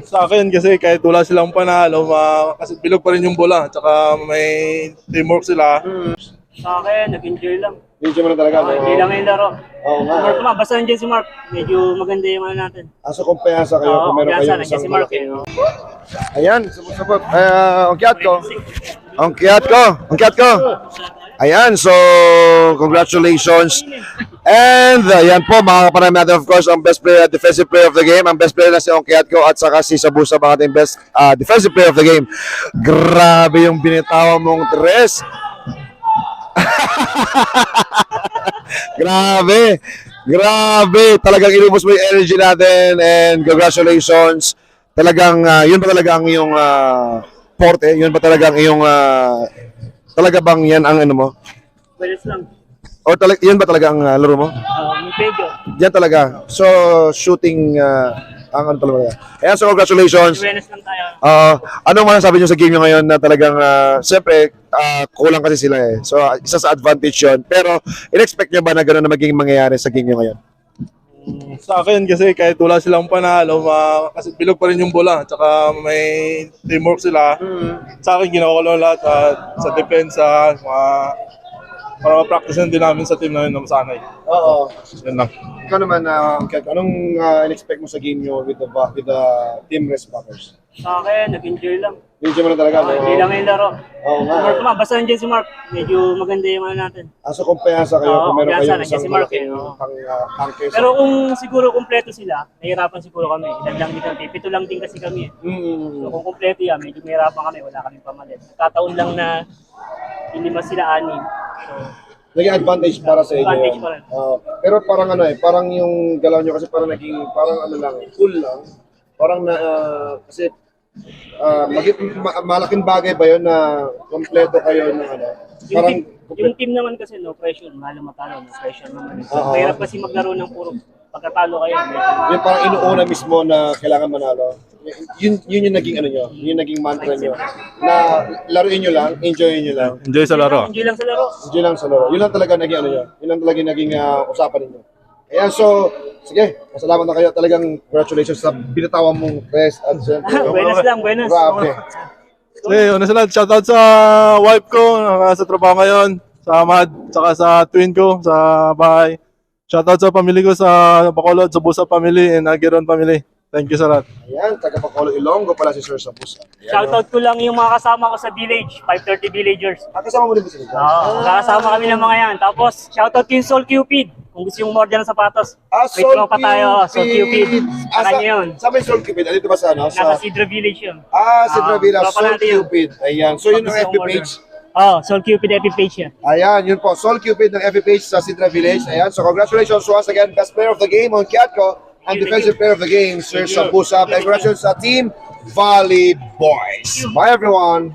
Sa akin kasi kahit wala silang panalo, kasi bilog pa rin yung bola. Tsaka may teamwork sila. Sa akin, nag-enjoy lang. Enjoy mo na talaga. Hindi lang yung laro. Oo nga. Mark naman, basta nandiyan si Mark. Medyo maganda yung ano natin. So kumpiyansa kayo Oo, kung meron kumpiyansa, kayong nandiyan isang si Mark malaking... eh. Ayan, sabot-sabot. Ang kiat ko. Ang kiat ko. Ang kiat ko. Ayan, so congratulations. And ayan po, mga kapanay natin, of course, ang best player, defensive player of the game. Ang best player na si Ongkiat ko at saka si Sabusa, ang ating best defensive player of the game. Grabe yung binitawan mong tres. Grabe. Grabe. Talagang inubos mo yung energy natin and congratulations. Talagang, yun ba talaga ang iyong forte? Yun ba talaga ang iyong, talaga bang yan ang ano mo? Pwede lang. O yun ba talaga ang laro mo? May pedyo. Yan talaga. So, shooting, ang ano talaga. Ayan, so congratulations. Awareness lang tayo. Anong masasabi nyo sa game nyo ngayon na talagang, siyempre, kulang kasi sila eh. So, isa sa advantage yun. Pero, in-expect nyo ba na gano'n na magiging mangyayari sa game nyo ngayon? Sa akin kasi kahit wala silang panalo, kasi bilog pa rin yung bola. Tsaka may teamwork sila. Sa akin ginawa ko lang lahat sa depensa, para ma-practice din namin sa team namin na masanay. Oo. Yan lang. Ikaw naman, anong in-expect mo sa game nyo with the team rest backers? Sa akin, nag-enjoy lang. Enjoy mo na talaga. Hindi lang yung laro. Oo nga. Mark naman, basta nandiyan si Mark. Medyo maganda yung ano natin. So kumpiyansa kayo Oo, kung meron kumpiyansa, kayong isang nandiyan si Mark malaking eh. tanker. Pero kung siguro kumpleto sila, nahihirapan siguro kami. Ilan lang din kami. 7 lang din kasi kami. So kung kumpleto yan, medyo mahirapan kami. Wala kaming pamalit. Nagkataon lang na ilima sila 6. So, Naging advantage para sa inyo. Advantage pa rin. Pero parang ano parang yung galaw nyo kasi parang naging, parang ano lang, cool lang. Parang na, kasi malaking bagay ba yun na kompleto kayo ng ano? Parang, yung team naman kasi no pressure, mahal na matalo, no pressure naman. So, mahirap kasi maglaro ng puro pagkatalo kayo. yung parang inuuna mismo na kailangan manalo. Yun yung naging ano nyo, yun yung naging mantra nyo. Na laruin nyo lang, enjoy nyo lang. Enjoy sa laro. Enjoy lang sa laro. Enjoy lang sa laro. Yun lang talaga naging ano nyo. Yun lang talaga naging usapan ninyo. Ayan, so, sige, masalamat na kayo. Talagang congratulations sa binatawan mong rest at siyempre. Buenas lang, buenas. Grabe. Una sa lahat, shoutout sa wife ko, sa trabaho ngayon, sa Amad, saka sa twin ko, sa bahay. Shoutout sa pamilya ko sa Bacolod, sa Busa family, and Aguiron family. Thank you sa lahat. Ayan, taga Bacolod, Ilonggo pala si Sir Sabusa. Shoutout ko lang yung mga kasama ko sa village, 530 villagers. Kasama mo din ba sila? Kasama kami ng mga yan. Tapos, shoutout yung Soul Cupid. Kung gusto yung more dyan sa sapatos. May Soul tropa tayo, Soul Cupid. Kanya yun. Saan ba yung Soul Cupid? Dito ba sa ano? Nasa Sidra Village yun. Si Dravila, tropa Soul natin yun. Cupid. Ayan, so yun ang FB page. Soul Cupid FB page yan. Ayan, yun po. Soul Cupid ng FB page sa Sidra Village. Ayan, so congratulations once again. Best player of the game on Kiatko. And defensive player of the game, Sir Sabusa. Congratulations sa Team Valley Boys. Bye everyone.